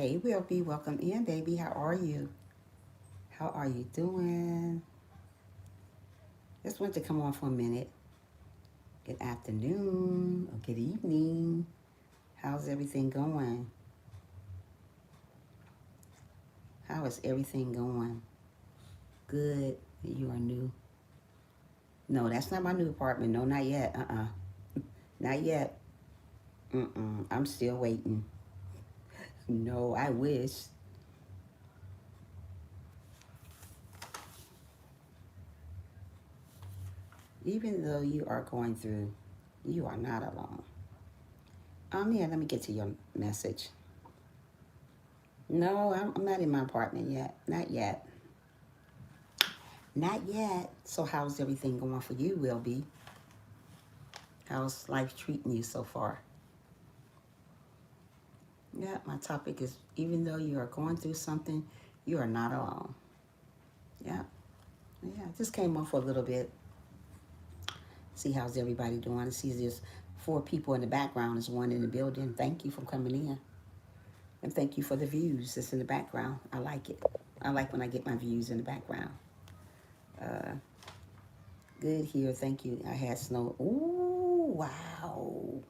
Hey, Will be welcome in, baby. How are you? How are you doing? Just wanted to come on for a minute. Good afternoon or good evening. How's everything going? How is everything going? Good. You are new. No, that's not my new apartment. No, not yet. Not yet. I'm still waiting. No, I wish. Even though you are going through, you are not alone. Yeah, let me get to your message. No, I'm not in my apartment yet. Not yet. Not yet. So how's everything going for you, Will be? How's life treating you so far? Yeah, my topic is even though you are going through something, you are not alone. Yeah. Yeah. Just came on for a little bit. See how's everybody doing. I see there's 4 people in the background. There's one in the building. Thank you for coming in. And thank you for the views that's in the background. I like it. I like when I get my views in the background. Uh, Good here. Thank you. I had snow. Ooh, wow.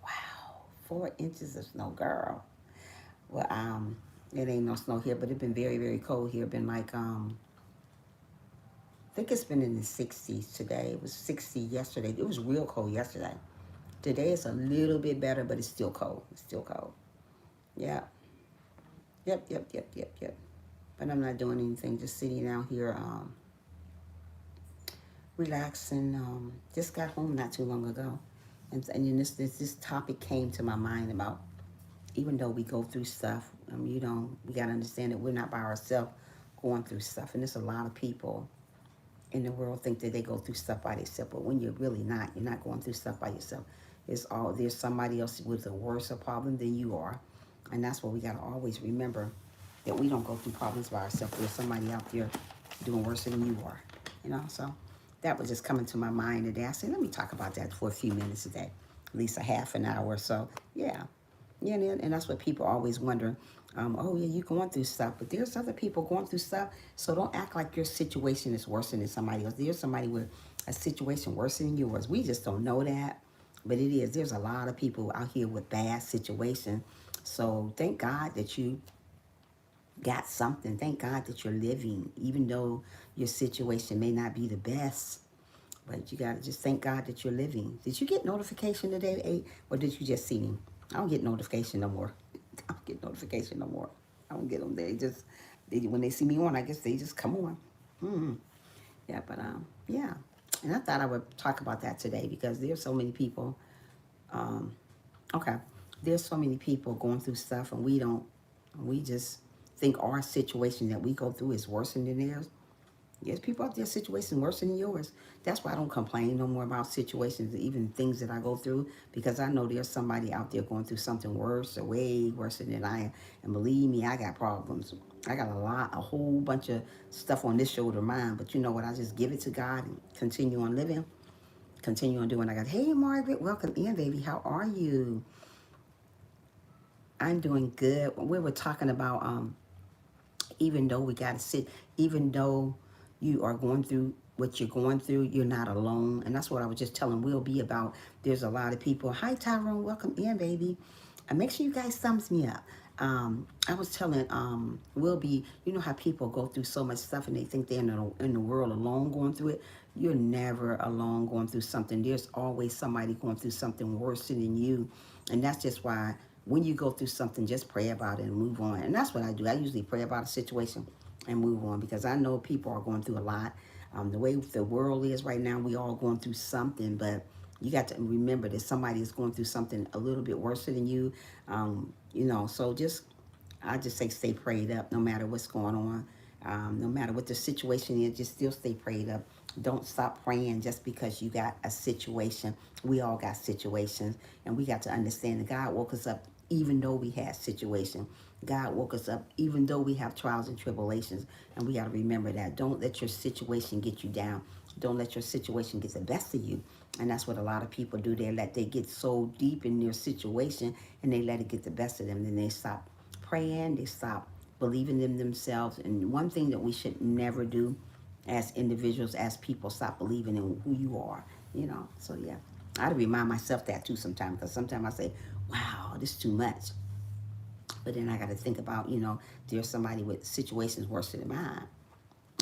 Wow. 4 inches of snow, girl. Well, it ain't no snow here, but it's been very, very cold here. Been like, I think it's been in the 60s today. It was 60 yesterday. It was real cold yesterday. Today it's a little bit better, but it's still cold. It's still cold. Yeah. Yep. But I'm not doing anything. Just sitting down here, relaxing. Just got home not too long ago. And this topic came to my mind about even though we go through stuff, we got to understand that we're not by ourselves going through stuff. And there's a lot of people in the world think that they go through stuff by themselves, but when you're really not, you're not going through stuff by yourself. There's somebody else with a worse problem than you are. And that's what we got to always remember, that we don't go through problems by ourselves. There's somebody out there doing worse than you are, so that was just coming to my mind today. I said, let me talk about that for a few minutes today, at least a half an hour or so. Yeah, and that's what people always wonder. Oh, yeah, you're going through stuff, but there's other people going through stuff. So don't act like your situation is worse than somebody else. There's somebody with a situation worse than yours. We just don't know that, but it is. There's a lot of people out here with bad situations. So thank God that you got something. Thank God that you're living, even though your situation may not be the best. But you got to just thank God that you're living. Did you get notification today, 8? Or did you just see me? I don't get notification no more. I don't get notification no more. I don't get them. When they see me on, I guess they just come on. Mm-hmm. Yeah, but yeah. And I thought I would talk about that today because there's so many people. Um, okay, there's so many people going through stuff, and we just think our situation that we go through is worse than theirs. There's people out there situations worse than yours. That's why I don't complain no more about situations, even things that I go through, because I know there's somebody out there going through something worse or way worse than I am. And believe me, I got problems. I got a whole bunch of stuff on this shoulder of mine. But you know what? I just give it to God and continue on living, continue on doing what I got. Hey, Margaret, welcome in, baby. How are you? I'm doing good. We were talking about even though we got to sit, even though you are going through what you're going through, you're not alone. And that's what I was just telling Will be about. There's a lot of people. Hi, Tyrone. Welcome in, baby. And make sure you guys thumbs me up. I was telling Will be, you know how people go through so much stuff and they think they're in the world alone going through it. You're never alone going through something. There's always somebody going through something worse than you. And that's just why when you go through something, just pray about it and move on. And that's what I do. I usually pray about a situation and move on because I know people are going through a lot. The way the world is right now, we all going through something, but you got to remember that somebody is going through something a little bit worse than you. So I just say stay prayed up no matter what's going on. No matter what the situation is, just still stay prayed up. Don't stop praying just because you got a situation. We all got situations, and we got to understand that God woke us up even though we had situations. God woke us up even though we have trials and tribulations, and we got to remember that. Don't let your situation get you down. Don't let your situation get the best of you. And that's what a lot of people do. They get so deep in their situation and they let it get the best of them. Then they stop praying, they stop believing in themselves. And one thing that we should never do as individuals, as people, stop believing in who you are, you know. So yeah, I have to remind myself that too sometimes, because sometimes I say, wow, this is too much. But then I got to think about, you know, there's somebody with situations worse than mine.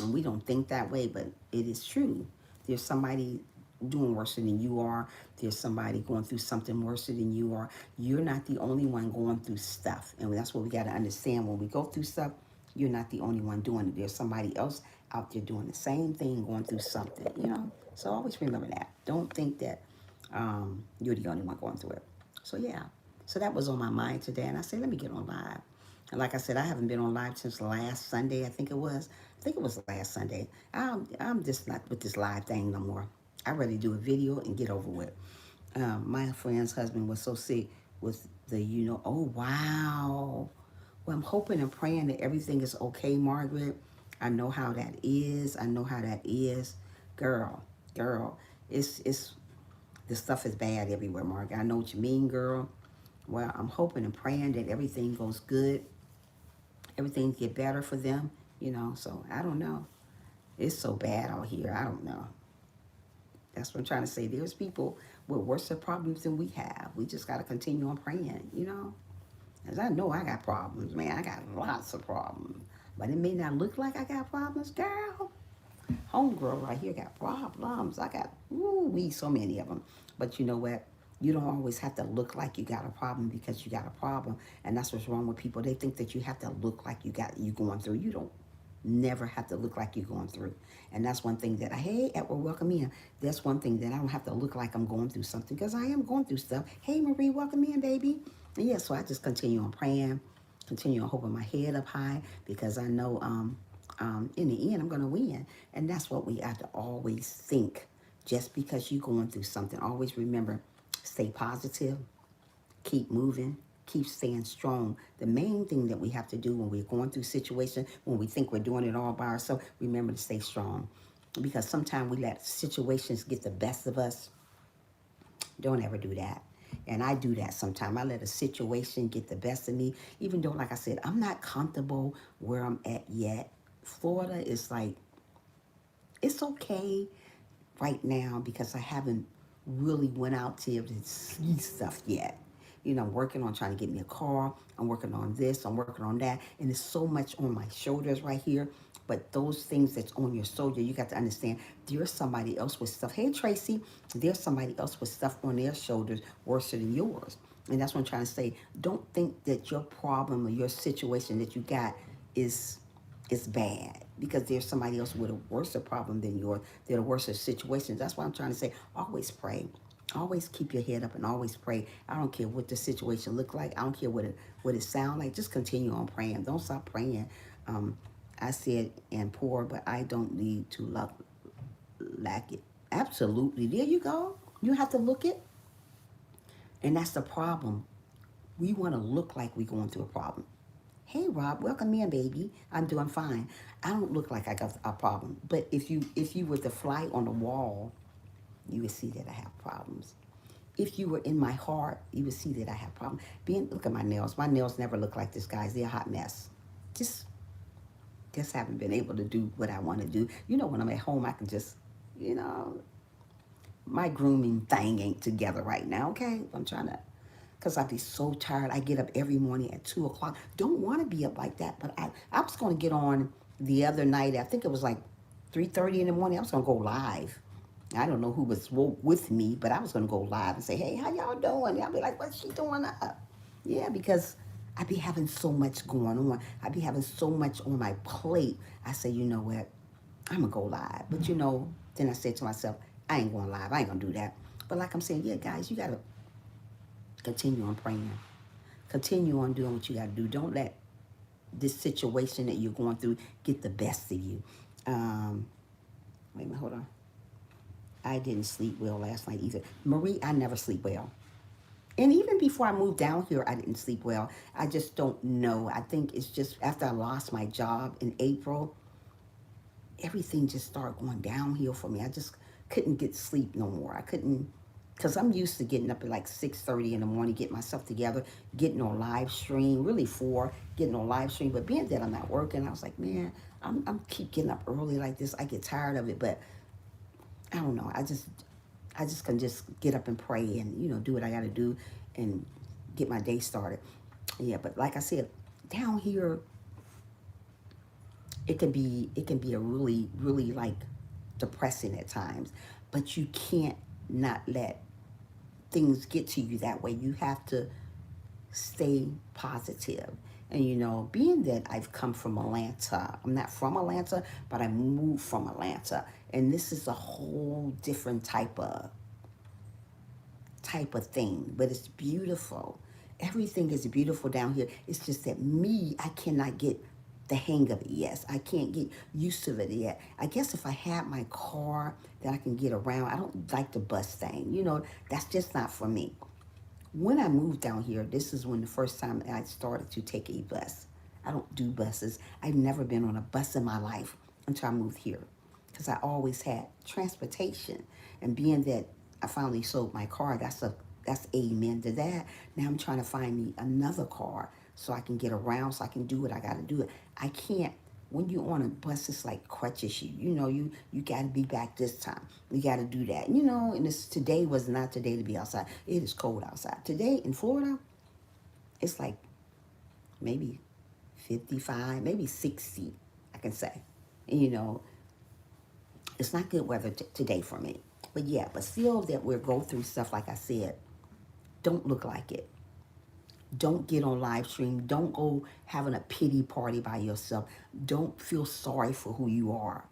And we don't think that way, but it is true. There's somebody doing worse than you are. There's somebody going through something worse than you are. You're not the only one going through stuff. And that's what we got to understand. When we go through stuff, you're not the only one doing it. There's somebody else out there doing the same thing, going through something, you know. So always remember that. Don't think that you're the only one going through it. So yeah. So that was on my mind today. And I said, let me get on live. And like I said, I haven't been on live since last Sunday, I think it was. I think it was last Sunday. I'm just not with this live thing no more. I'd rather do a video and get over with. My friend's husband was so sick with the, you know, oh, wow. Well, I'm hoping and praying that everything is okay, Margaret. I know how that is. I know how that is. Girl, it's the stuff is bad everywhere, Margaret. I know what you mean, girl. Well, I'm hoping and praying that everything goes good, everything get better for them, you know. So I don't know. It's so bad out here. I don't know. That's what I'm trying to say. There's people with worse problems than we have. We just got to continue on praying, you know. As I know I got problems, man. I got lots of problems. But it may not look like I got problems, girl. Homegirl right here got problems. I got, ooh, so many of them. But you know what? You don't always have to look like you got a problem because you got a problem. And that's what's wrong with people. They think that you have to look like you going through. You don't never have to look like you're going through. And that's one thing that hey, Edward, welcome in. That's one thing that I don't have to look like I'm going through something, because I am going through stuff. Hey, Marie, welcome in, baby. And yeah, so I just continue on praying, continue on holding my head up high, because I know in the end I'm going to win. And that's what we have to always think. Just because you're going through something, always remember, stay positive, keep moving, keep staying strong. The main thing that we have to do when we're going through situations, when we think we're doing it all by ourselves, remember to stay strong. Because sometimes we let situations get the best of us. Don't ever do that. And I do that sometimes. I let a situation get the best of me, even though, like I said, I'm not comfortable where I'm at yet. Florida is like, it's okay right now because I haven't really went out to see stuff yet. You know, I'm working on trying to get me a car. I'm working on this. I'm working on that. And there's so much on my shoulders right here. But those things that's on your shoulder, you got to understand there's somebody else with stuff. Hey, Tracy, there's somebody else with stuff on their shoulders worse than yours. And that's what I'm trying to say. Don't think that your problem or your situation that you got is bad, because there's somebody else with a worse problem than yours. There are worse situations. That's why I'm trying to say, always pray. Always keep your head up and always pray. I don't care what the situation look like. I don't care what it sound like. Just continue on praying. Don't stop praying. I said, and poor, but I don't need to lack it. Absolutely. There you go. You have to look it. And that's the problem. We want to look like we're going through a problem. Hey, Rob, welcome in, baby. I'm doing fine. I don't look like I got a problem. But if you were to fly on the wall, you would see that I have problems. If you were in my heart, you would see that I have problems. Look at my nails. My nails never look like this, guys. They're a hot mess. Just haven't been able to do what I want to do. You know, when I'm at home, I can just, you know, my grooming thing ain't together right now, okay? I'm trying to, because I'd be so tired. I get up every morning at 2 o'clock. Don't want to be up like that, but I was going to get on the other night. I think it was like 3:30 in the morning. I was going to go live. I don't know who was woke with me, but I was going to go live and say, hey, how y'all doing? I'll be like, what's she doing up? Yeah, because I be having so much going on. I be having so much on my plate. I say, you know what? I'm going to go live. But, you know, then I said to myself, I ain't going live. I ain't going to do that. But like I'm saying, yeah, guys, you got to continue on praying. Continue on doing what you got to do. Don't let this situation that you're going through get the best of you. Wait a minute, hold on. I didn't sleep well last night either. Marie, I never sleep well. And even before I moved down here, I didn't sleep well. I just don't know. I think it's just after I lost my job in April, everything just started going downhill for me. I just couldn't get sleep no more. I couldn't, because I'm used to getting up at like 6:30 in the morning, get myself together, getting on live stream, really 4, getting on live stream. But being that I'm not working, I was like, man, I'm keep getting up early like this. I get tired of it, but I don't know. I just can just get up and pray and, do what I got to do and get my day started. Yeah, but like I said, down here, it can be a really, really like depressing at times, but you can't not let things get to you that way. You have to stay positive. And being that I've come from Atlanta, I'm not from Atlanta, but I moved from Atlanta, and this is a whole different type of thing, but it's beautiful. Everything is beautiful down here. It's just that I cannot get the hang of it. Yes, I can't get used to it yet. I guess if I had my car that I can get around, I don't like the bus thing. That's just not for me. When I moved down here, this is when the first time I started to take a bus. I don't do buses. I've never been on a bus in my life until I moved here because I always had transportation. And being that I finally sold my car, that's amen to that. Now I'm trying to find me another car so I can get around, so I can do what I got to do. I can't. When you're on a bus, it's like crutches you. You got to be back this time. You got to do that. And today was not today to be outside. It is cold outside. Today in Florida, it's like maybe 55, maybe 60, I can say. And, it's not good weather today for me. But yeah, but still that we'll go through stuff, like I said, don't look like it. Don't get on live stream. Don't go having a pity party by yourself. Don't feel sorry for who you are,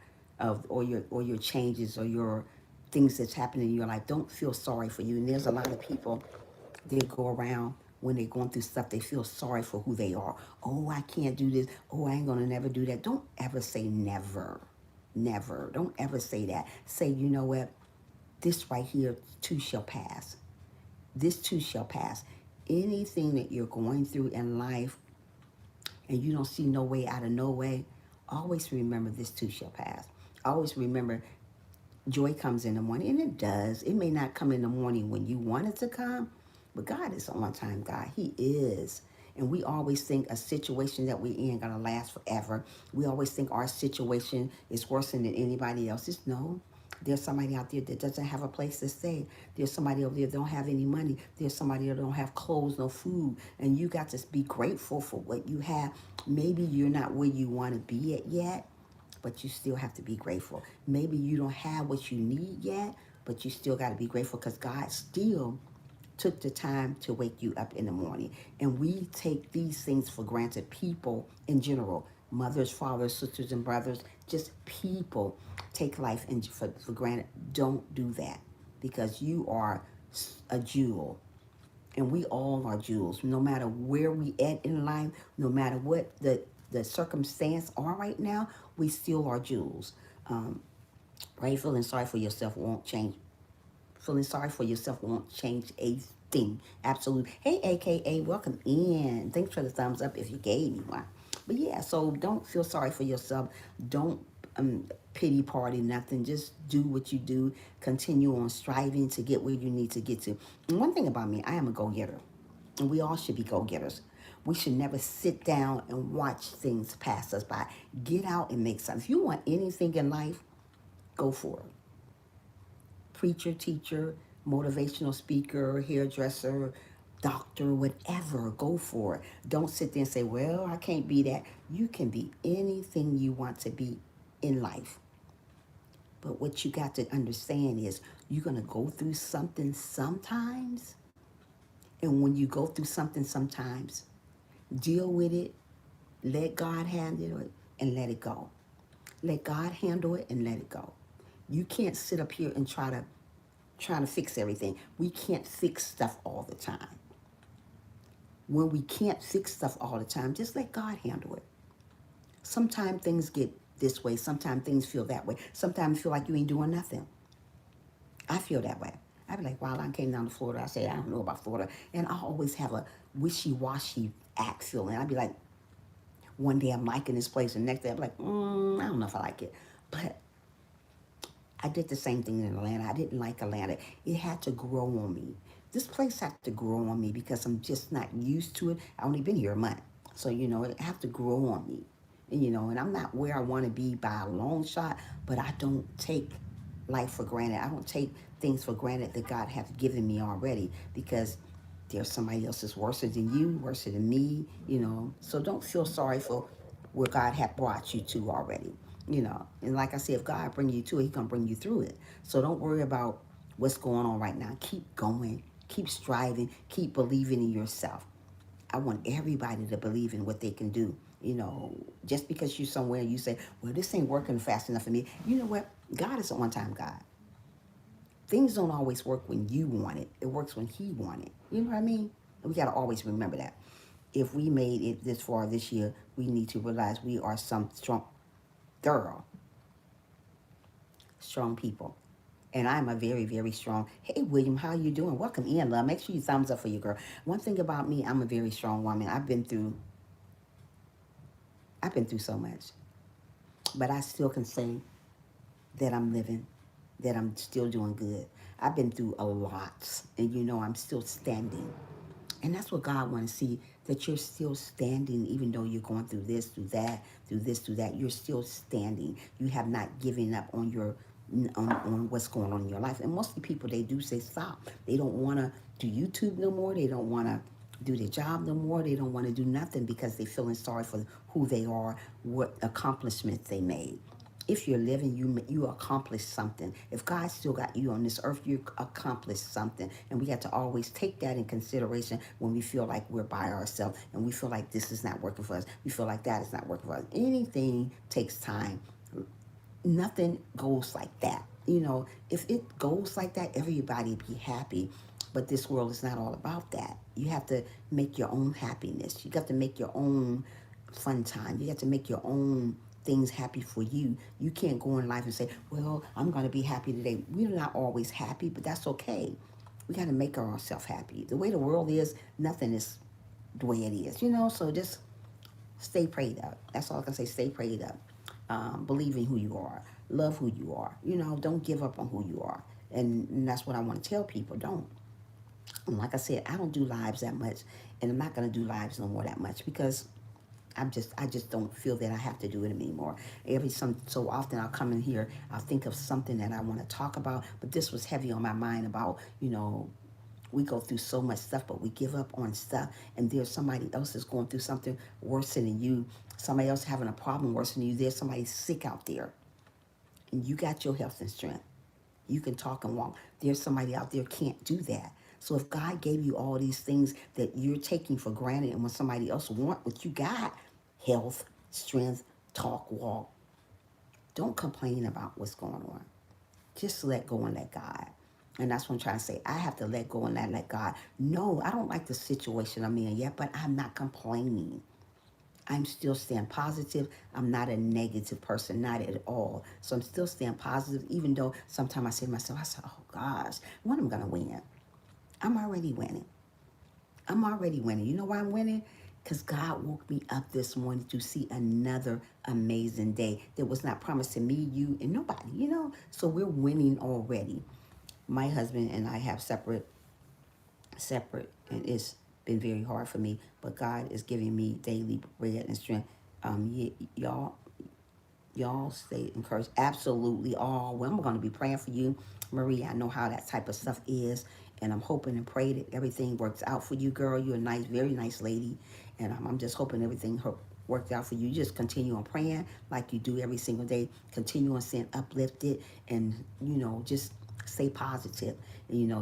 or your changes or your things that's happening in your life. Don't feel sorry for you. And there's a lot of people, they go around when they're going through stuff, they feel sorry for who they are. Oh, I can't do this. Oh, I ain't gonna never do that. Don't ever say never. Never. Don't ever say that. Say, you know what? This right here too shall pass. This too shall pass. Anything that you're going through in life and you don't see no way out of no way, always remember this too shall pass. Always remember joy comes in the morning, and it does. It may not come in the morning when you want it to come, but God is an on-time God. He is. And we always think a situation that we're in gonna last forever. We always think our situation is worse than anybody else's. No. There's somebody out there that doesn't have a place to stay. There's somebody over there that don't have any money. There's somebody that don't have clothes, no food. And you got to be grateful for what you have. Maybe you're not where you want to be at yet, but you still have to be grateful. Maybe you don't have what you need yet, but you still got to be grateful because God still took the time to wake you up in the morning. And we take these things for granted. People in general, mothers, fathers, sisters, and brothers, just people take life for granted. Don't do that, because you are a jewel. And we all are jewels. No matter where we at in life, no matter what the circumstance are right now, we still are jewels. Right? Feeling sorry for yourself won't change. Feeling sorry for yourself won't change a thing. Absolutely. Hey, AKA, welcome in. Thanks for the thumbs up if you gave me one. But yeah, so don't feel sorry for yourself. Don't pity party nothing. Just do what you do. Continue on striving to get where you need to get to. And one thing about me, I am a go-getter. And we all should be go-getters. We should never sit down and watch things pass us by. Get out and make something. If you want anything in life, go for it. Preacher, teacher, motivational speaker, hairdresser, doctor, whatever, go for it. Don't sit there and say, well, I can't be that. You can be anything you want to be in life. But what you got to understand is you're going to go through something sometimes. And when you go through something sometimes, deal with it, let God handle it, and let it go. Let God handle it and let it go. You can't sit up here and trying to fix everything. We can't fix stuff all the time. When we can't fix stuff all the time, just let God handle it. Sometimes things get this way. Sometimes things feel that way. Sometimes you feel like you ain't doing nothing. I feel that way. I be like, wow, I came down to Florida. I say, I don't know about Florida. And I always have a wishy-washy act feeling. I'd be like, one day I'm liking this place, and the next day I'm like, I don't know if I like it. But I did the same thing in Atlanta. I didn't like Atlanta. It had to grow on me. This place had to grow on me because I'm just not used to it. I only been here a month. So, it have to grow on me. And I'm not where I want to be by a long shot, but I don't take life for granted. I don't take things for granted that God has given me already because there's somebody else that's worse than you, worse than me. So don't feel sorry for where God had brought you to already. And like I said, if God bring you to it, He gonna bring you through it. So don't worry about what's going on right now. Keep going, keep striving, keep believing in yourself. I want everybody to believe in what they can do. Just because you're somewhere and you say, well, this ain't working fast enough for me. You know what? God is an on-time God. Things don't always work when you want it. It works when He want it. You know what I mean? And we got to always remember that. If we made it this far this year, we need to realize we are some thorough, strong people. And I'm a very, very strong. Hey, William, how you doing? Welcome in, love. Make sure you thumbs up for your girl. One thing about me, I'm a very strong woman. I've been through so much, but I still can say that I'm living, that I'm still doing good. I've been through a lot, and I'm still standing. And that's what God wants to see, that you're still standing, even though you're going through this, through that, through this, through that. You're still standing. You have not given up on on what's going on in your life. And most of the people, they do say stop. They don't want to do YouTube no more. They don't want to do their job no more. They don't want to do nothing because they're feeling sorry for who they are, what accomplishments they made. If you're living, you accomplished something. If God still got you on this earth, you accomplished something. And we got to always take that in consideration when we feel like we're by ourselves and we feel like this is not working for us. We feel like that is not working for us. Anything takes time. Nothing goes like that. If it goes like that, everybody be happy. But this world is not all about that. You have to make your own happiness. You got to make your own fun time. You have to make your own things happy for you. You can't go in life and say, well, I'm going to be happy today. We're not always happy, but that's okay. We got to make ourselves happy. The way the world is, nothing is the way it is. So just stay prayed up. That's all I can say. Stay prayed up. Believe in who you are. Love who you are. Don't give up on who you are. And that's what I want to tell people. Don't. And like I said, I don't do lives that much, and I'm not going to do lives no more that much because I just don't feel that I have to do it anymore. So often I'll come in here, I'll think of something that I want to talk about, but this was heavy on my mind about, we go through so much stuff, but we give up on stuff, and there's somebody else that's going through something worse than you. Somebody else having a problem worse than you. There's somebody sick out there, and you got your health and strength. You can talk and walk. There's somebody out there can't do that. So if God gave you all these things that you're taking for granted, and when somebody else want what you got, health, strength, talk, walk, don't complain about what's going on. Just let go and let God. And that's what I'm trying to say. I have to let go and let God. No, I don't like the situation I'm in yet, but I'm not complaining. I'm still staying positive. I'm not a negative person, not at all. So I'm still staying positive, even though sometimes I say to myself, oh gosh, when am I going to win? I'm already winning. I'm already winning. You know why I'm winning? Because God woke me up this morning to see another amazing day that was not promised to me, you, and nobody. So we're winning already. My husband and I have separate, and it's been very hard for me, but God is giving me daily bread and strength. Y'all stay encouraged. Absolutely all. Well, I'm going to be praying for you, Marie. I know how that type of stuff is, and I'm hoping and pray that everything works out for you, girl. You're a nice, very nice lady, and I'm just hoping everything worked out for you. Just continue on praying like you do every single day. Continue on staying uplifted, and just stay positive.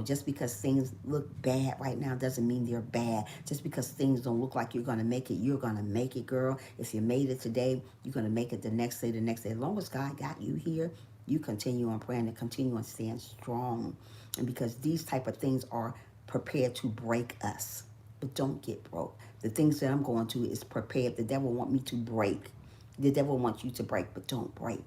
Just because things look bad right now doesn't mean they're bad. Just because things don't look like you're going to make it, you're going to make it, girl. If you made it today, you're going to make it the next day, the next day. As long as God got you here, you continue on praying and continue on staying strong. And because these type of things are prepared to break us, but don't get broke. The things that I'm going to is prepared. The devil want me to break. The devil wants you to break, but don't break.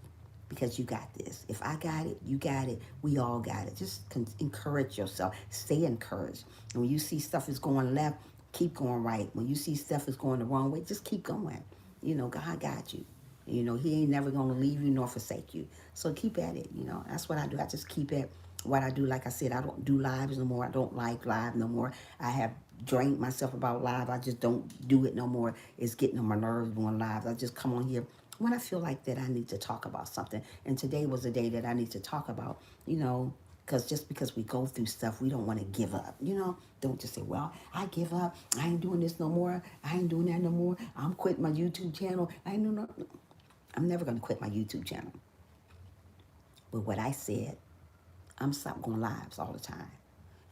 Because you got this. If I got it, you got it. We all got it. Just encourage yourself. Stay encouraged. And when you see stuff is going left, keep going right. When you see stuff is going the wrong way, just keep going. God got you. You know, he ain't never going to leave you nor forsake you. So keep at it. You know, that's what I do. I just keep at what I do. Like I said, I don't do lives no more. I don't like live no more. I have drained myself about live. I just don't do it no more. It's getting on my nerves doing lives. I just come on here when I feel like that I need to talk about something. And today was a day that I need to talk about, you know, because just because we go through stuff, we don't want to give up. You know, don't just say, well, I give up. I ain't doing this no more. I ain't doing that no more. I'm quitting my YouTube channel. I ain't no. I'm never going to quit my YouTube channel. But what I said, I'm stopped going lives all the time.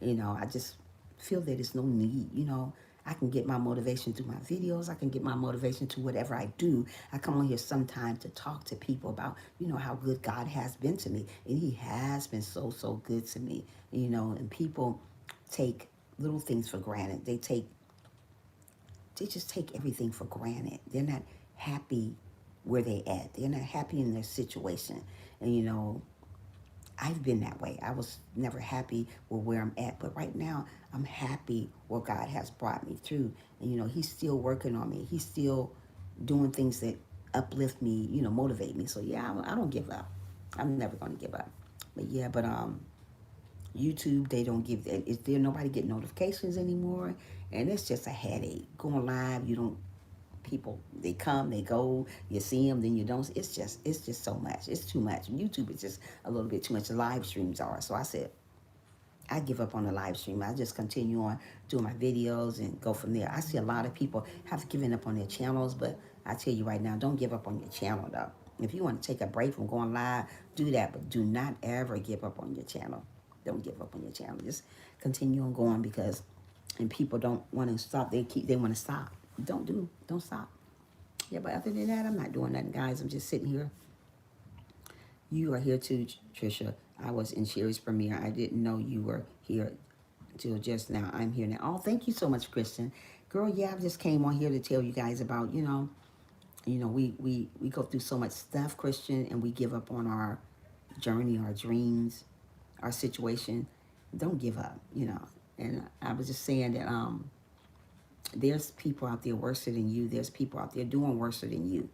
You know, I just feel that there's no need. You know, I can get my motivation through my videos. I can get my motivation to whatever I do. I come on here sometime to talk to people about, you know, how good God has been to me. And he has been so, so good to me. You know, and people take little things for granted. They just take everything for granted. They're not happy where they at. They're not happy in their situation. And, you know, I've been that way. I was never happy with where I'm at, but right now I'm happy where God has brought me through. And you know, He's still working on me. He's still doing things that uplift me, you know, motivate me. So yeah, I don't give up. I'm never going to give up. But yeah, but YouTube, they don't give. Is there nobody get notifications anymore? And it's just a headache. Going live, you don't. People, they come, they go, you see them, then you don't. It's just so much. It's too much. YouTube is just a little bit too much. The live streams are. So I said, I give up on the live stream. I just continue on doing my videos and go from there. I see a lot of people have given up on their channels, but I tell you right now, don't give up on your channel though. If you want to take a break from going live, do that, but do not ever give up on your channel. Don't give up on your channel. Just continue on going because, and people don't want to stop. They want to stop. Don't stop. Yeah, but other than that, I'm not doing nothing, guys. I'm just sitting here. You are here too, Trisha. I was in Sherry's premiere. I didn't know you were here till just now. I'm here now. Oh, thank you so much, Kristen. Girl, yeah, I just came on here to tell you guys about, we go through so much stuff, Christian, and we give up on our journey, our dreams, our situation. Don't give up, you know. And I was just saying that there's people out there worse than you. There's people out there doing worse than you.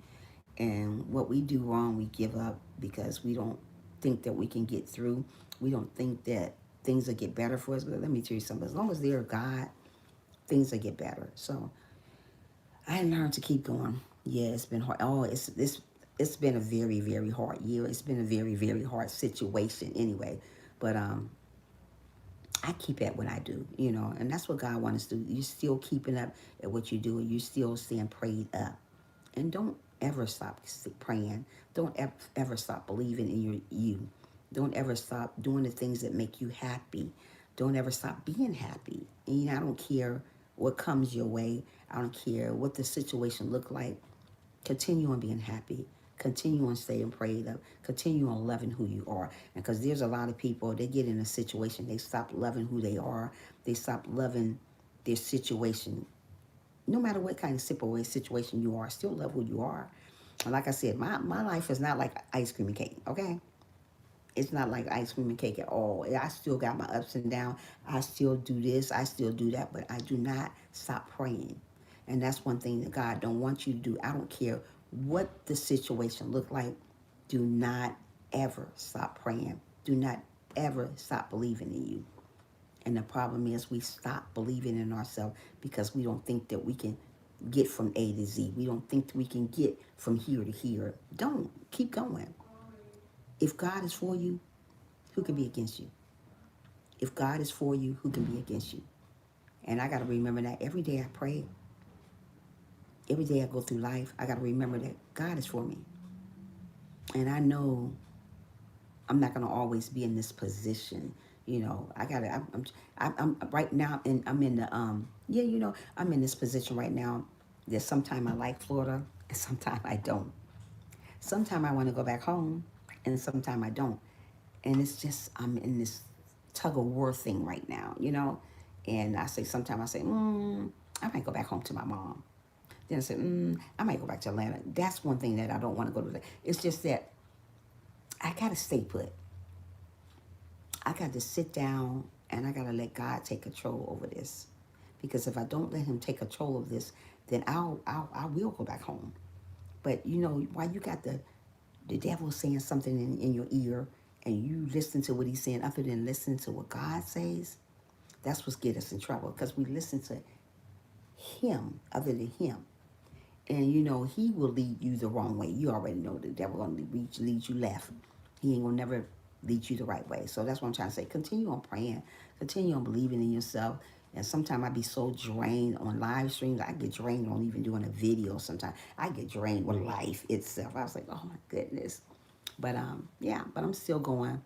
And what we do wrong, we give up because we don't think that we can get through. We don't think that things will get better for us. But let me tell you something. As long as they're God, things will get better. So I learned to keep going. Yeah, it's been hard. Oh, it's been a very, very hard year. It's been a very, very hard situation anyway. But I keep at what I do, you know, and that's what God wants us to do. You're still keeping up at what you do, and you still staying prayed up. And don't ever stop praying. Don't ever stop believing in you. Don't ever stop doing the things that make you happy. Don't ever stop being happy. And you know, I don't care what comes your way. I don't care what the situation look like. Continue on being happy. Continue on staying prayed up. Continue on loving who you are. And because there's a lot of people, they get in a situation, they stop loving who they are. They stop loving their situation. No matter what kind of situation you are, still love who you are. And like I said, my life is not like ice cream and cake, okay? It's not like ice cream and cake at all. I still got my ups and downs. I still do this. I still do that. But I do not stop praying. And that's one thing that God don't want you to do. I don't care what the situation look like. Do not ever stop praying. Do not ever stop believing in you. And the problem is we stop believing in ourselves because we don't think that we can get from A to Z. We don't think that we can get from here to here. Don't. Keep going. If God is for you, who can be against you? If God is for you, who can be against you? And I got to remember that every day I pray. Every day I go through life, I got to remember that God is for me. And I know I'm not going to always be in this position. You know, I'm right now, and I'm in the, I'm in this position right now that sometimes I like Florida and sometimes I don't. Sometimes I want to go back home and sometimes I don't. And it's just, I'm in this tug of war thing right now, you know. And sometimes I say, I might go back home to my mom. Then I said, I might go back to Atlanta. That's one thing that I don't want to go to. It's just that I got to stay put. I got to sit down and I got to let God take control over this. Because if I don't let him take control of this, then I will go back home. But you know, why you got the devil saying something in your ear and you listen to what he's saying other than listening to what God says, that's what's get us in trouble because we listen to him other than him. And you know, he will lead you the wrong way. You already know the devil gonna lead you left. He ain't gonna never lead you the right way. So that's what I'm trying to say. Continue on praying. Continue on believing in yourself. And sometimes I be so drained on live streams. I get drained on even doing a video sometimes. I get drained with life itself. I was like, oh my goodness. But yeah, but I'm still going.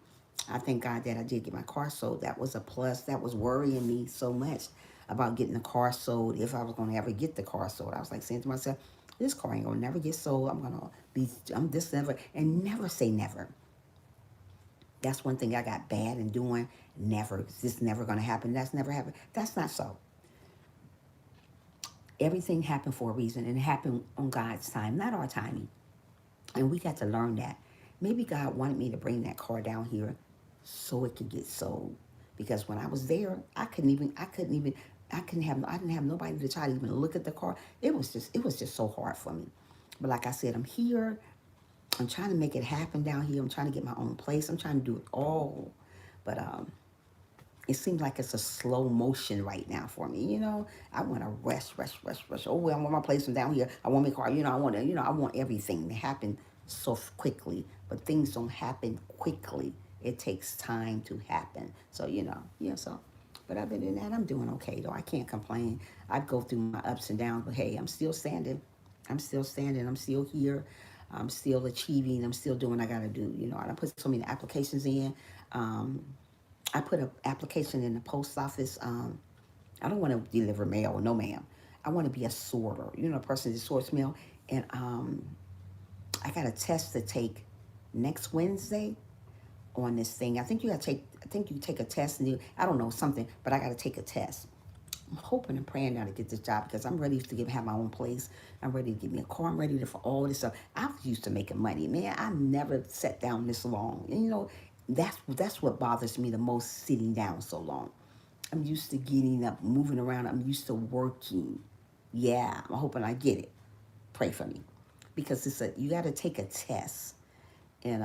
I thank God that I did get my car sold. That was a plus. That was worrying me so much about getting the car sold. If I was going to ever get the car sold, I was like saying to myself, this car ain't gonna never get sold. I'm this never, and never say never. That's one thing I got bad in doing. Never, this never gonna happen. That's never happened. That's not so. Everything happened for a reason, and it happened on God's time, not our timing. And we got to learn that. Maybe God wanted me to bring that car down here so it could get sold. Because when I was there, I didn't have nobody to try to even look at the car. It was just so hard for me. But like I said, I'm here. I'm trying to make it happen down here. I'm trying to get my own place. I'm trying to do it all. But it seems like it's a slow motion right now for me. You know, I want to rush. Oh, well, I want my place from down here. I want my car. You know, I want everything to happen so quickly. But things don't happen quickly. It takes time to happen. So, you know, yeah, so. But other than that, I'm doing okay, though. I can't complain. I go through my ups and downs, but hey, I'm still standing. I'm still standing. I'm still here. I'm still achieving. I'm still doing what I got to do. You know, I put so many applications in. Um, I put an application in the post office. I don't want to deliver mail, no ma'am. I want to be a sorter. You know, a person that sorts mail. And I got a test to take next Wednesday on this thing. I think you take a test and I don't know, something, but I got to take a test. I'm hoping and praying now to get this job because I'm ready to have my own place. I'm ready to get me a car. I'm ready for all this stuff. I was used to making money, man. I never sat down this long. And you know, that's what bothers me the most, sitting down so long. I'm used to getting up, moving around. I'm used to working. Yeah, I'm hoping I get it. Pray for me because you got to take a test, and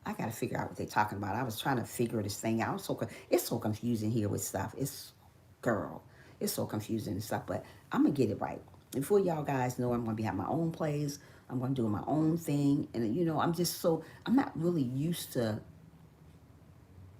I got to figure out what they're talking about. I was trying to figure this thing out. It's so confusing here with stuff. Girl, it's so confusing and stuff. But I'm gonna get it right. Before y'all guys know, I'm gonna be having my own place. I'm gonna do my own thing, and you know, I'm not really used to.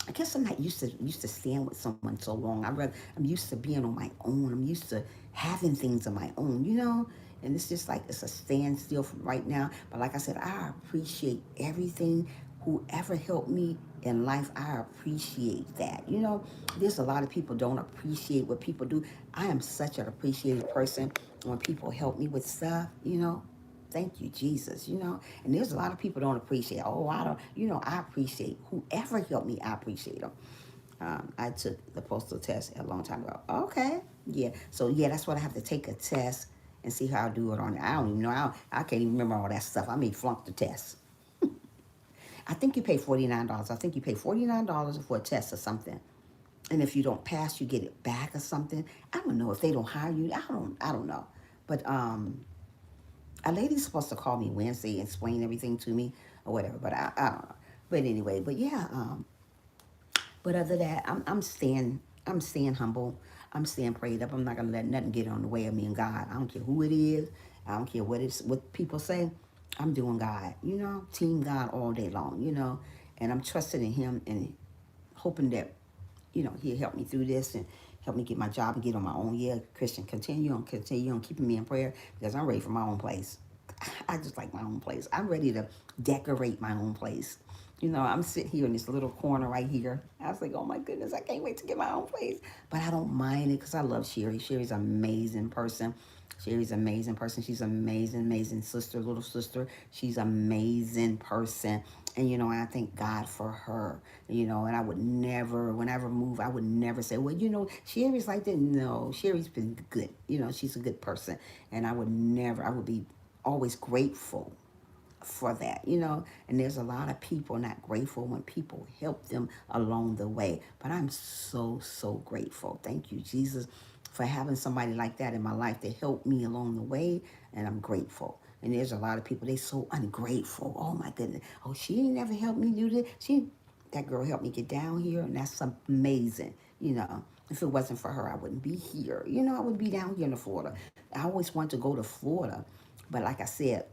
I guess I'm not used to staying with someone so long. I'm used to being on my own. I'm used to having things on my own, you know. And it's just like it's a standstill right now. But like I said, I appreciate everything. Whoever helped me in life, I appreciate that. You know, there's a lot of people don't appreciate what people do. I am such an appreciative person when people help me with stuff, you know. Thank you, Jesus, you know. And there's a lot of people don't appreciate. Oh, I don't, you know, I appreciate whoever helped me, I appreciate them. I took the postal test a long time ago. Okay. Yeah. So, yeah, that's what I have to take a test and see how I do it on it. I don't even know. I can't even remember all that stuff. I may flunk the test. I think you pay $49. I think you pay $49 for a test or something. And if you don't pass, you get it back or something. I don't know if they don't hire you. I don't know. But a lady's supposed to call me Wednesday and explain everything to me or whatever, but I don't know. But anyway, but yeah, but other than that, I'm staying humble. I'm staying prayed up. I'm not gonna let nothing get on the way of me and God. I don't care who it is. I don't care what people say. I'm doing God, you know, team God all day long, you know, and I'm trusting in Him and hoping that, you know, He'll help me through this and help me get my job and get on my own. Yeah, Christian, continue on keeping me in prayer because I'm ready for my own place. I just like my own place. I'm ready to decorate my own place. You know, I'm sitting here in this little corner right here. I was like, oh my goodness, I can't wait to get my own place. But I don't mind it because I love Sherry. Sherry's an amazing person. Sherry's an amazing person. She's an amazing sister, little sister. She's an amazing person. And, you know, I thank God for her, you know, and I would never, whenever I move, I would never say, well, you know, Sherry's like that. No, Sherry's been good. You know, she's a good person. And I would be always grateful for that, you know. And there's a lot of people not grateful when people help them along the way. But I'm so grateful. Thank you, Jesus, for having somebody like that in my life that helped me along the way. And I'm grateful. And there's a lot of people, they so ungrateful. Oh my goodness. Oh, she ain't never helped me do this. That girl helped me get down here, and that's amazing. You know, if it wasn't for her, I wouldn't be here. You know, I would be down here in Florida. I always wanted to go to Florida, but like I said,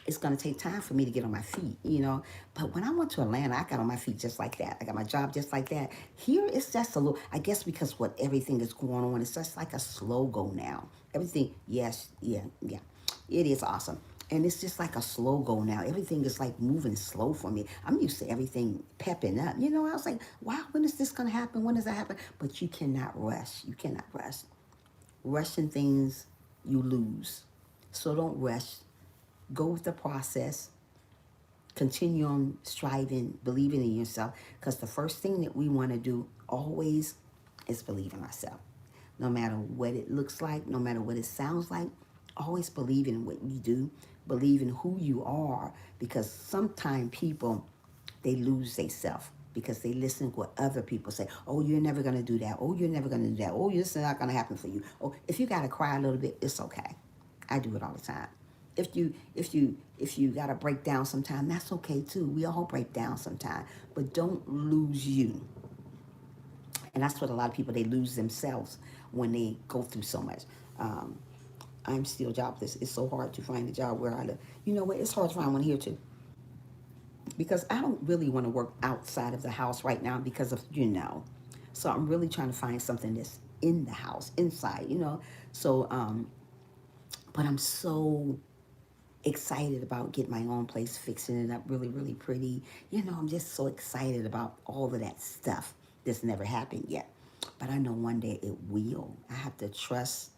it's going to take time for me to get on my feet, you know. But when I went to Atlanta, I got on my feet just like that. I got my job just like that. Here, it's just a little, I guess because what everything is going on, it's just like a slow go now. Everything, yes, yeah, yeah. It is awesome. And it's just like a slow go now. Everything is like moving slow for me. I'm used to everything pepping up. You know, I was like, wow, when is this going to happen? When does that happen? But you cannot rush. You cannot rush. Rushing things, you lose. So don't rush. Go with the process. Continue on striving, believing in yourself. Because the first thing that we want to do always is believe in ourselves. No matter what it looks like, no matter what it sounds like, always believe in what you do. Believe in who you are. Because sometimes people, they lose themselves because they listen to what other people say. Oh, you're never going to do that. Oh, you're never going to do that. Oh, this is not going to happen for you. Oh, if you got to cry a little bit, it's okay. I do it all the time. If you gotta break down sometime, that's okay too. We all break down sometime, but don't lose you. And that's what a lot of people, they lose themselves when they go through so much. Um, I'm still jobless. It's so hard to find a job where I live. You know what? It's hard to find one here too, because I don't really want to work outside of the house right now because of, you know. So I'm really trying to find something that's in the house, inside, you know. So, but I'm so excited about getting my own place, fixing it up really, really pretty. You know, I'm just so excited about all of that stuff that's never happened yet. But I know one day it will. I have to trust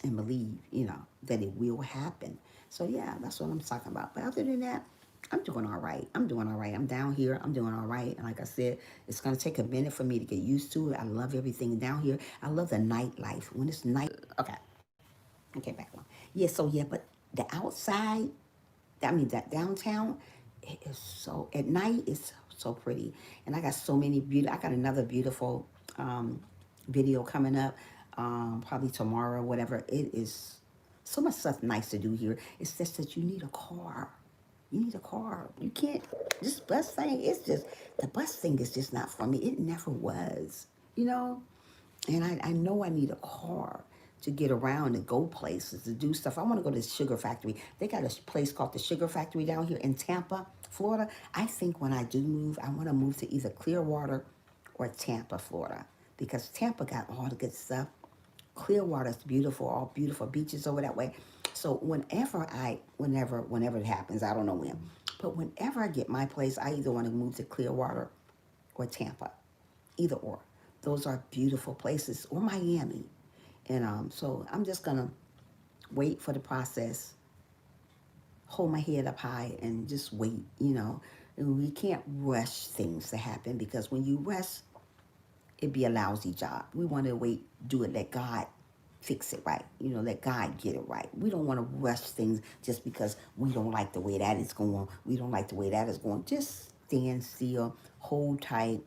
and believe, you know, that it will happen. So yeah, that's what I'm talking about. But other than that, I'm doing all right. I'm doing all right. I'm down here. I'm doing all right. And like I said, it's going to take a minute for me to get used to it. I love everything down here. I love the nightlife. When it's night, okay, back on. Yeah, so yeah, but the outside, I mean, that downtown, it is so, at night, it's so pretty. And I got so many I got another beautiful video coming up, probably tomorrow, whatever. It is so much stuff nice to do here. It's just that you need a car. You need a car. You can't, this bus thing, it's just, the bus thing is just not for me. It never was, you know? And I know I need a car to get around and go places, to do stuff. I want to go to the Sugar Factory. They got a place called the Sugar Factory down here in Tampa, Florida. I think when I do move, I want to move to either Clearwater or Tampa, Florida. Because Tampa got all the good stuff. Clearwater's beautiful, all beautiful beaches over that way. So whenever it happens, I don't know when. But whenever I get my place, I either want to move to Clearwater or Tampa. Either or. Those are beautiful places. Or Miami. And so I'm just going to wait for the process, hold my head up high, and just wait, you know. And we can't rush things to happen, because when you rush, it'd be a lousy job. We want to wait, do it, let God fix it right. You know, let God get it right. We don't want to rush things just because we don't like the way that is going. We don't like the way that is going. Just stand still, hold tight,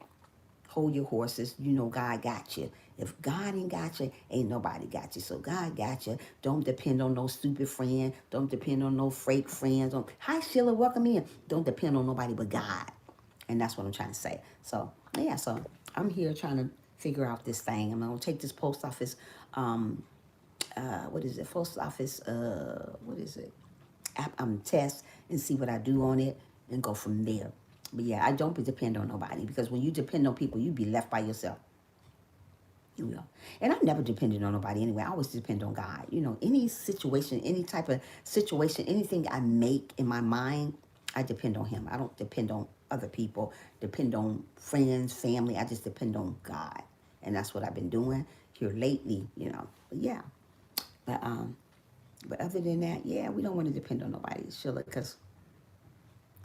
hold your horses. You know God got you. If God ain't got you, ain't nobody got you. So God got you. Don't depend on no stupid friend. Don't depend on no fake friends. Hi, Sheila, welcome in. Don't depend on nobody but God. And that's what I'm trying to say. So, yeah, so I'm here trying to figure out this thing. I'm going to take this post office, what is it? Post office, what is it? Test, and see what I do on it and go from there. But yeah, I don't depend on nobody, because when you depend on people, you be left by yourself. You will. And I've never depended on nobody anyway. I always depend on God. You know, any situation, any type of situation, anything I make in my mind, I depend on Him. I don't depend on other people, depend on friends, family. I just depend on God. And that's what I've been doing here lately, you know. But yeah. But other than that, yeah, we don't want to depend on nobody, Sheila, because,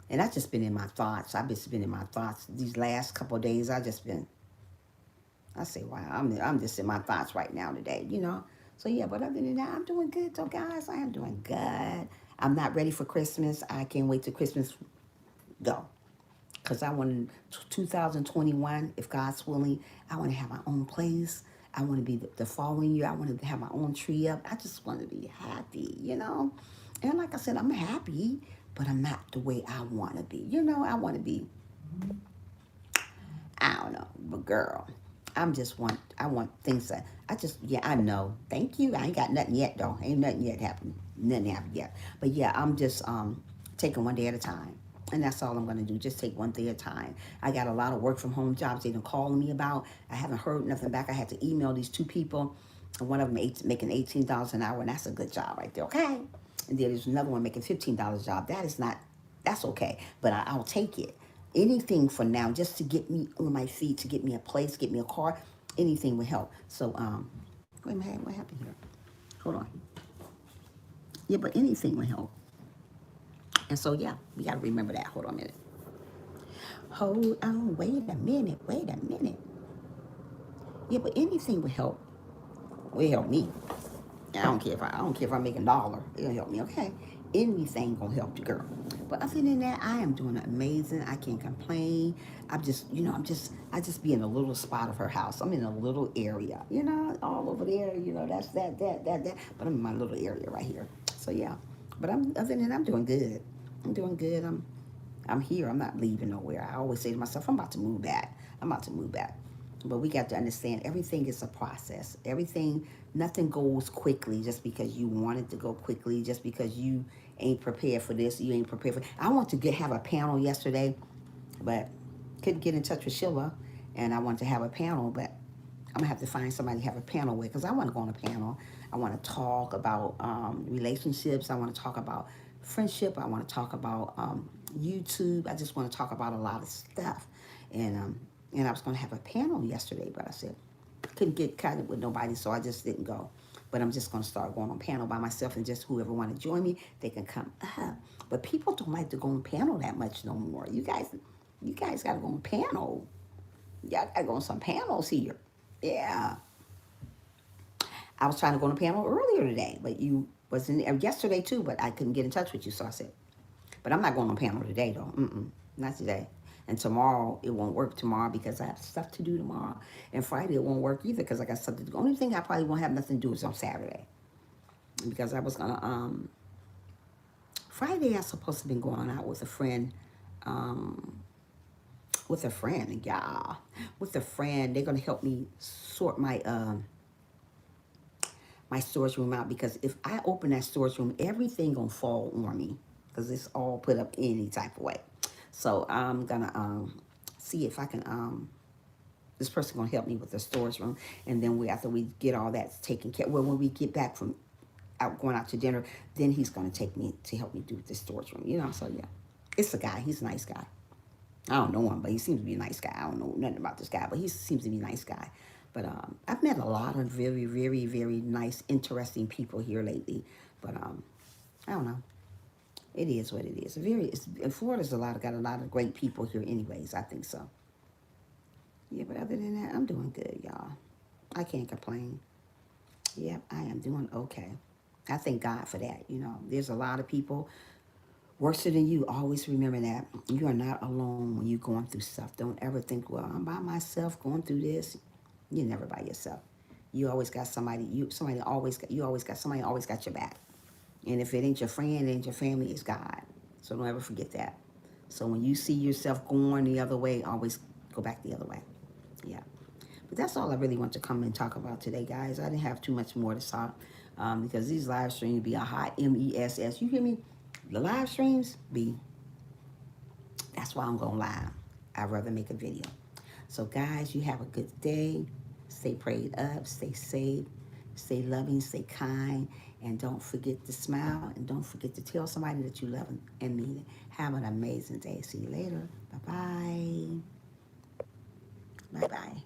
and I've just been in my thoughts. I've just been in my thoughts these last couple of days. I say, wow, I'm just in my thoughts right now today, you know. So yeah, but other than that, I'm doing good. So guys, I am doing good. I'm not ready for Christmas. I can't wait till Christmas go. Because I want 2021, if God's willing, I want to have my own place. I want to be the following year. I want to have my own tree up. I just want to be happy, you know. And like I said, I'm happy, but I'm not the way I want to be. I want to be, I don't know, but girl, I want things that, yeah, I know. Thank you. I ain't got nothing yet, though. Ain't nothing yet happened. Nothing happened yet. But yeah, I'm just taking one day at a time. And that's all I'm going to do. Just take one day at a time. I got a lot of work from home jobs they've been calling me about. I haven't heard nothing back. I had to email these two people. And one of them making $18 an hour, and that's a good job right there, okay? And then there's another one making $15 a job. That is not, that's okay. But I'll take it. Anything for now, just to get me on my feet, to get me a place, get me a car, anything would help. So, wait a minute, what happened here? Hold on. Yeah, but anything would help. And so, yeah, we got to remember that. Hold on a minute. Hold on, wait a minute, wait a minute. Yeah, but anything would help. Will help me. I don't care if I'm making $1. It'll help me, okay? Anything gonna help the girl. But other than that, I am doing amazing. I can't complain. I just be in a little spot of her house. I'm in a little area, all over there, that's that. But I'm in my little area right here. So yeah. But other than that, I'm doing good. I'm doing good. I'm here. I'm not leaving nowhere. I always say to myself, I'm about to move back. I'm about to move back. But we got to understand everything is a process. Nothing goes quickly just because you want it to go quickly, just because you ain't prepared for this, you ain't prepared for it. I want to have a panel yesterday, but couldn't get in touch with Sheila, and I wanted to have a panel, but I'm going to have to find somebody to have a panel with, because I want to go on a panel. I want to talk about relationships. I want to talk about friendship. I want to talk about YouTube. I just want to talk about a lot of stuff. And I was going to have a panel yesterday, but I said, couldn't get connected with nobody, so I just didn't go. But I'm just going to start going on panel by myself, and just whoever want to join me, they can come up. But people don't like to go on panel that much no more. You guys got to go on panel. Y'all got to go on some panels here. Yeah. I was trying to go on a panel earlier today, but you was in there yesterday too, but I couldn't get in touch with you, so I said, but I'm not going on panel today, though. Not today. And tomorrow, it won't work tomorrow because I have stuff to do tomorrow. And Friday, it won't work either because I got something to do. The only thing I probably won't have nothing to do is on Saturday. Because I was going to, Friday, I was supposed to be going out with a friend, yeah. With a friend. They're going to help me sort my storage room out, because if I open that storage room, everything going to fall on me because it's all put up any type of way. So I'm gonna see if I can. This person gonna help me with the storage room, and then after we get all that taken care. Well, when we get back from going out to dinner, then he's gonna take me to help me do the storage room. So yeah, it's a guy. He's a nice guy. I don't know him, but he seems to be a nice guy. I don't know nothing about this guy, but he seems to be a nice guy. But I've met a lot of very, very, very nice, interesting people here lately. But I don't know. It is what it is. Florida's got a lot of great people here anyways. I think so. Yeah, but other than that, I'm doing good, y'all. I can't complain. Yep, I am doing okay. I thank God for that. There's a lot of people worse than you. Always remember that. You are not alone when you're going through stuff. Don't ever think, well, I'm by myself going through this. You're never by yourself. You always got somebody. Somebody always got your back. And if it ain't your friend, it ain't your family, it's God. So don't ever forget that. So when you see yourself going the other way, always go back the other way. Yeah. But that's all I really want to come and talk about today, guys. I didn't have too much more to talk because these live streams be a hot MESS. You hear me? The live streams be, that's why I'm going live. I'd rather make a video. So, guys, you have a good day. Stay prayed up. Stay safe. Stay loving. Stay kind. And don't forget to smile. And don't forget to tell somebody that you love them and mean it. Have an amazing day. See you later. Bye-bye. Bye-bye.